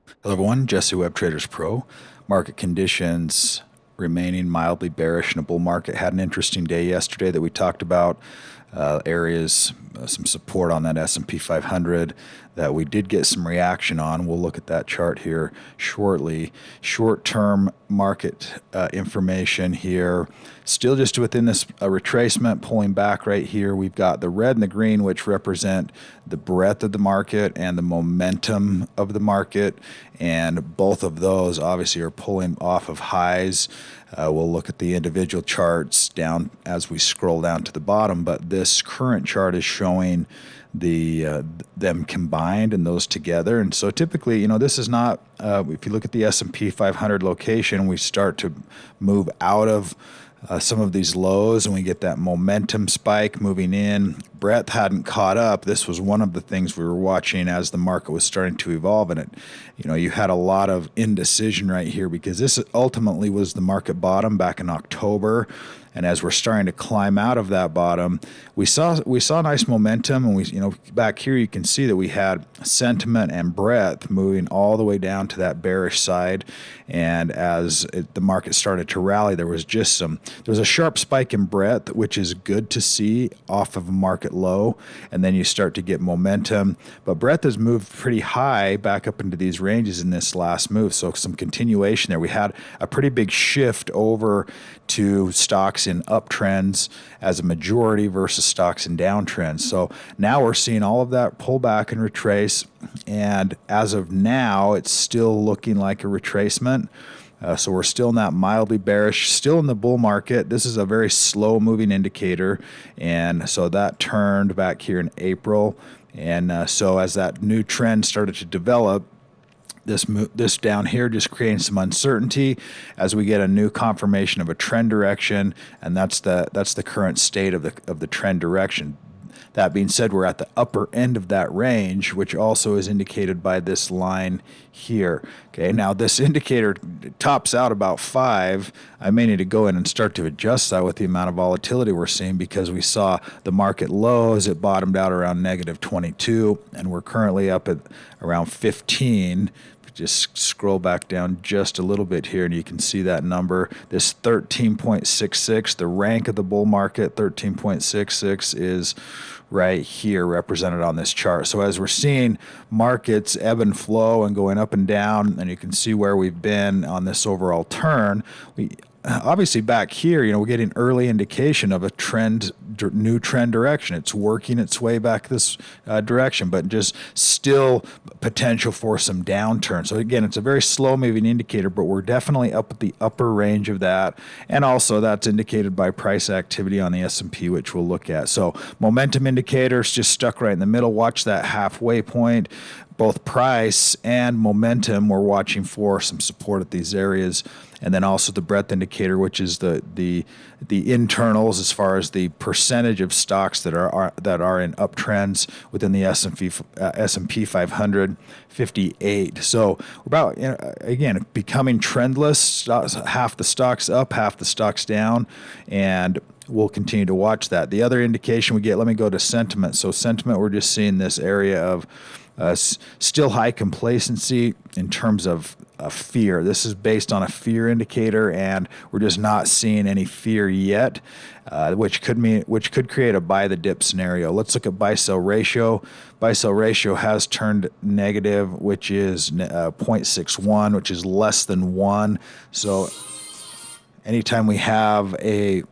Hello everyone, Jesse Webb, TradersPro. Market conditions remaining mildly bearish in a bull market. Had an interesting day yesterday that we talked about. Areas, some support on that S&P 500 that we did get some reaction on. We'll look at that chart here shortly. Short-term market information here. Still just within this retracement, pulling back right here. We've got the red and the green, which represent the breadth of the market and the momentum of the market. And both of those obviously are pulling off of highs. We'll look at the individual charts down as we scroll down to the bottom, but this current chart is showing them combined and those together. And so typically, this is not, if you look at the S&P 500 location, we start to move out of some of these lows and we get that momentum spike moving in. Breadth hadn't caught up. This was one of the things we were watching as the market was starting to evolve, and you had a lot of indecision right here because this ultimately was the market bottom back in October. And as we're starting to climb out of that bottom, we saw nice momentum, and back here you can see that we had sentiment and breadth moving all the way down to that bearish side. And as the market started to rally, there was a sharp spike in breadth, which is good to see off of a market low, and then you start to get momentum. But breadth has moved pretty high back up into these ranges in this last move, so some continuation there. We had a pretty big shift over to stocks in uptrends as a majority versus stocks in downtrends. So now we're seeing all of that pull back and retrace, and as of now, it's still looking like a retracement. So we're still in that mildly bearish, still in the bull market. This is a very slow moving indicator, and so that turned back here in April. And so as that new trend started to develop, this down here just creating some uncertainty as we get a new confirmation of a trend direction, and that's the current state of the trend direction. That being said, we're at the upper end of that range, which also is indicated by this line here. Okay, now this indicator tops out about 5. I may need to go in and start to adjust that with the amount of volatility we're seeing, because we saw the market lows, it bottomed out around negative 22, and we're currently up at around 15. Just scroll back down just a little bit here and you can see that number. This 13.66, the rank of the bull market, 13.66 is right here represented on this chart. So as we're seeing markets ebb and flow and going up and down, and you can see where we've been on this overall turn, we obviously back here, we're getting early indication of a new trend direction. It's working its way back this direction, but just still potential for some downturn. So again, it's a very slow moving indicator, but we're definitely up at the upper range of that. And also that's indicated by price activity on the S&P, which we'll look at. So momentum indicators just stuck right in the middle. Watch that halfway point. Both price and momentum, we're watching for some support at these areas. And then also the breadth indicator, which is the internals as far as the percentage of stocks that are in uptrends within the S&P 500, 58. So we're about, again, becoming trendless. Half the stocks up, half the stocks down, and we'll continue to watch that. The other indication we get, let me go to sentiment. So sentiment, we're just seeing this area of still high complacency in terms of fear. This is based on a fear indicator, and we're just not seeing any fear yet, which could create a buy the dip scenario. Let's look at buy sell ratio. Buy sell ratio has turned negative, which is 0.61, which is less than 1. So anytime we have a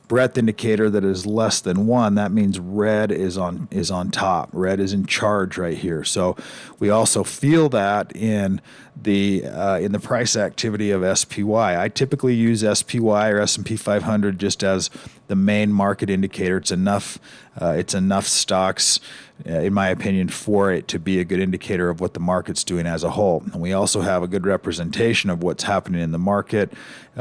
breadth indicator that is less than 1, that means red is on top. Red is in charge right here. So we also feel that in the price activity of SPY. I typically use SPY or S&P 500 just as the main market indicator. It's enough stocks, in my opinion, for it to be a good indicator of what the market's doing as a whole. And we also have a good representation of what's happening in the market.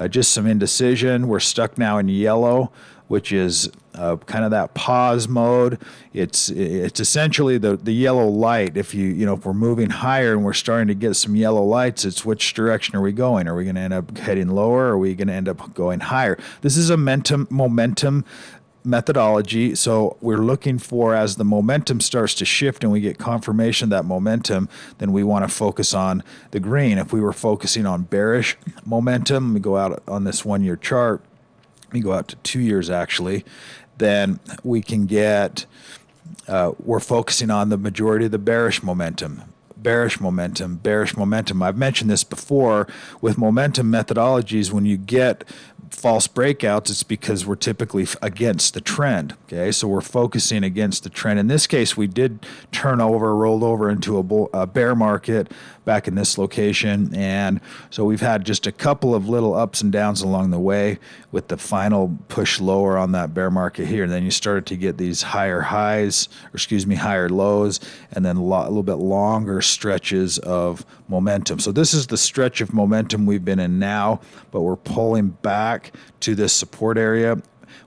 Just some indecision. We're stuck now in yellow, which is kind of that pause mode. It's essentially the yellow light. If we're moving higher and we're starting to get some yellow lights, it's which direction are we going? Are we going to end up heading lower, or are we going to end up going higher? This is a momentum methodology. So we're looking for, as the momentum starts to shift and we get confirmation of that momentum, then we want to focus on the green. If we were focusing on bearish momentum, let me go out on this 1 year chart, let me go out to 2 years actually, then we can get, we're focusing on the majority of the bearish momentum. Bearish momentum, bearish momentum. I've mentioned this before with momentum methodologies. When you get false breakouts, it's because we're typically against the trend. Okay, so we're focusing against the trend. In this case, we did rolled over into a bear market back in this location, and so we've had just a couple of little ups and downs along the way with the final push lower on that bear market here. And then you started to get these higher highs, higher lows, and then a little bit longer stretches of momentum. So this is the stretch of momentum we've been in now, but we're pulling back to this support area.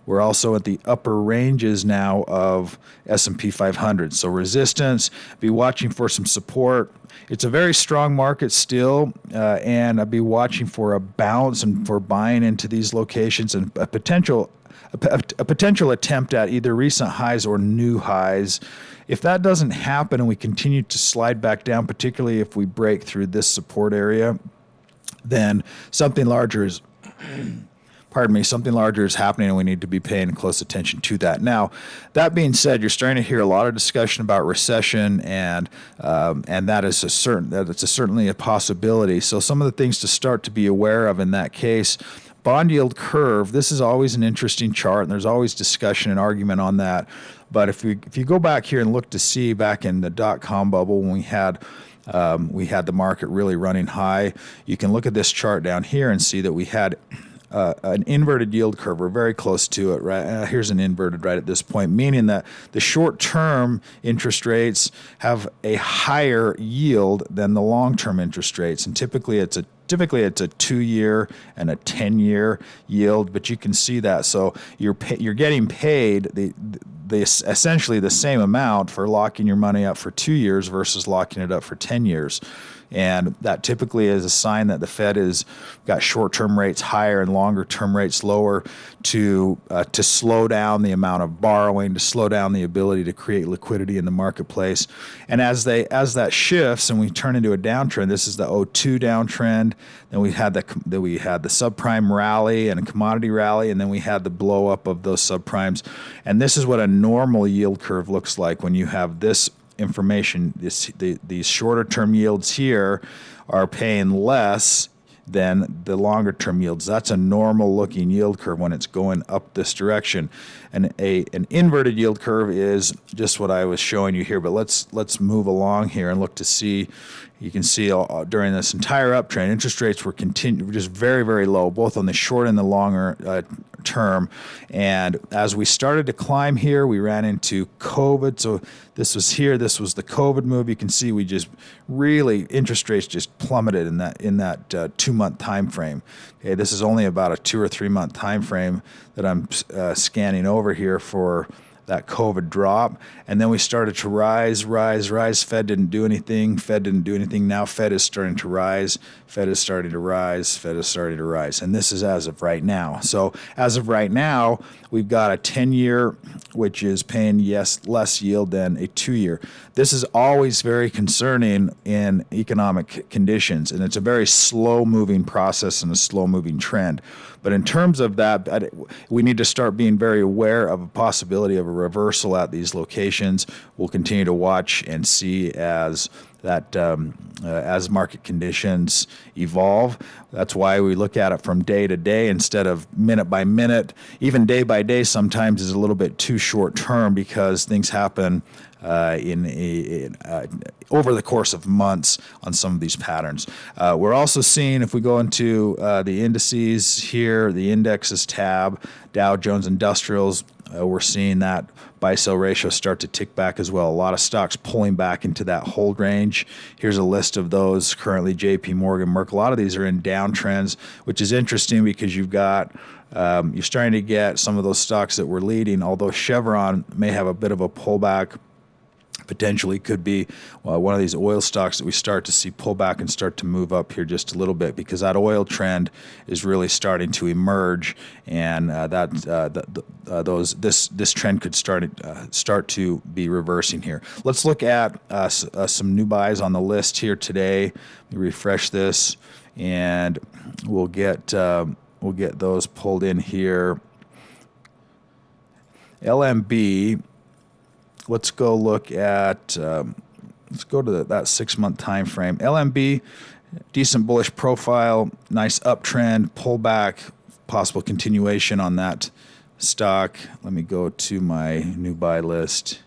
We're also at the upper ranges now of S&P 500. So resistance, be watching for some support. It's a very strong market still, and I'd be watching for a bounce and for buying into these locations and a potential attempt at either recent highs or new highs. If that doesn't happen and we continue to slide back down, particularly if we break through this support area, then something larger is happening, and we need to be paying close attention to that. Now, that being said, you're starting to hear a lot of discussion about recession, and that is certainly a possibility. So some of the things to start to be aware of in that case. Bond yield curve, this is always an interesting chart, and there's always discussion and argument on that. But if you go back here and look to see back in the dot-com bubble when we had the market really running high, you can look at this chart down here and see that we had an inverted yield curve. We're very close to it, right? Here's an inverted right at this point, meaning that the short-term interest rates have a higher yield than the long-term interest rates, and typically it's a 2-year and a 10-year yield, but you can see that. So you're getting paid essentially the same amount for locking your money up for 2 years versus locking it up for 10 years. And that typically is a sign that the Fed has got short-term rates higher and longer-term rates lower to slow down the amount of borrowing, to slow down the ability to create liquidity in the marketplace. And as that shifts and we turn into a downtrend, this is the '02 downtrend. Then we had the subprime rally and a commodity rally, and then we had the blow up of those subprimes. And this is what a normal yield curve looks like when you have this information. These shorter term yields here are paying less than the longer term yields. That's a normal looking yield curve when it's going up this direction. And an inverted yield curve is just what I was showing you here. But let's move along here and look to see. You can see during this entire uptrend, interest rates were just very, very low, both on the short and the longer term. And as we started to climb here, we ran into COVID. So this was the COVID move. You can see we just really, interest rates just plummeted in that 2-month time frame. Okay, this is only about a 2 or 3 month time frame that I'm scanning over here for that COVID drop. And then we started to rise. Fed didn't do anything. Now Fed is starting to rise. Fed is starting to rise. And this is as of right now. So as of right now, we've got a 10-year, which is paying, less yield than a 2-year. This is always very concerning in economic conditions, and it's a very slow-moving process and a slow-moving trend. But in terms of that, we need to start being very aware of a possibility of a reversal at these locations. We'll continue to watch and see as market conditions evolve. That's why we look at it from day to day instead of minute by minute. Even day by day sometimes is a little bit too short term because things happen over the course of months on some of these patterns. We're also seeing, if we go into the indices here, the indexes tab, Dow Jones Industrials, we're seeing that buy-sell ratio start to tick back as well. A lot of stocks pulling back into that hold range. Here's a list of those currently: JP Morgan, Merck. A lot of these are in downtrends, which is interesting because you've got you're starting to get some of those stocks that were leading, although Chevron may have a bit of a pullback. potentially could be one of these oil stocks that we start to see pull back and start to move up here just a little bit, because that oil trend is really starting to emerge, and this trend could start to be reversing here. Let's look at some new buys on the list here today. Let me refresh this, and we'll get those pulled in here. LMB. Let's go look at, let's go to that 6-month time frame. LMB, decent bullish profile, nice uptrend, pullback, possible continuation on that stock. Let me go to my new buy list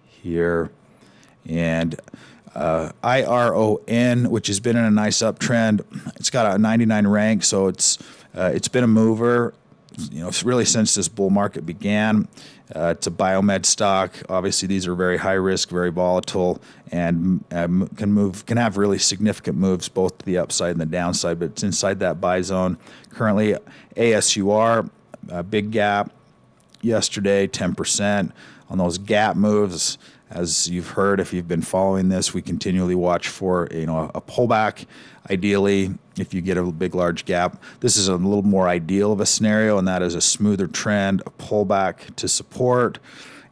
here. And IRON, which has been in a nice uptrend, it's got a 99 rank, so it's been a mover, really since this bull market began. It's a BioMed stock. Obviously, these are very high risk, very volatile, and can have really significant moves both to the upside and the downside. But it's inside that buy zone currently. ASUR, big gap yesterday, 10% on those gap moves. As you've heard, if you've been following this, we continually watch for a pullback. Ideally, if you get a big large gap, this is a little more ideal of a scenario, and that is a smoother trend, a pullback to support,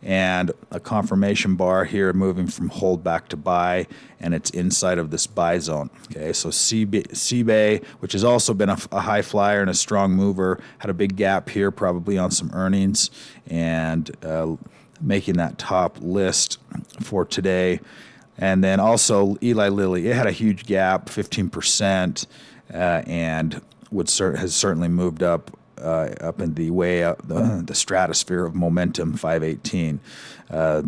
and a confirmation bar here moving from hold back to buy, and it's inside of this buy zone. Okay, so CBay, which has also been a high flyer and a strong mover, had a big gap here, probably on some earnings, and making that top list for today. And then also Eli Lilly, it had a huge gap, 15%, and has certainly moved up in the way up the stratosphere of momentum, 518.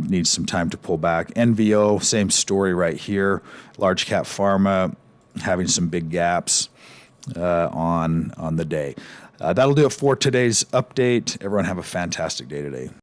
Needs some time to pull back. NVO, same story right here. Large cap pharma having some big gaps on the day. That'll do it for today's update. Everyone have a fantastic day today.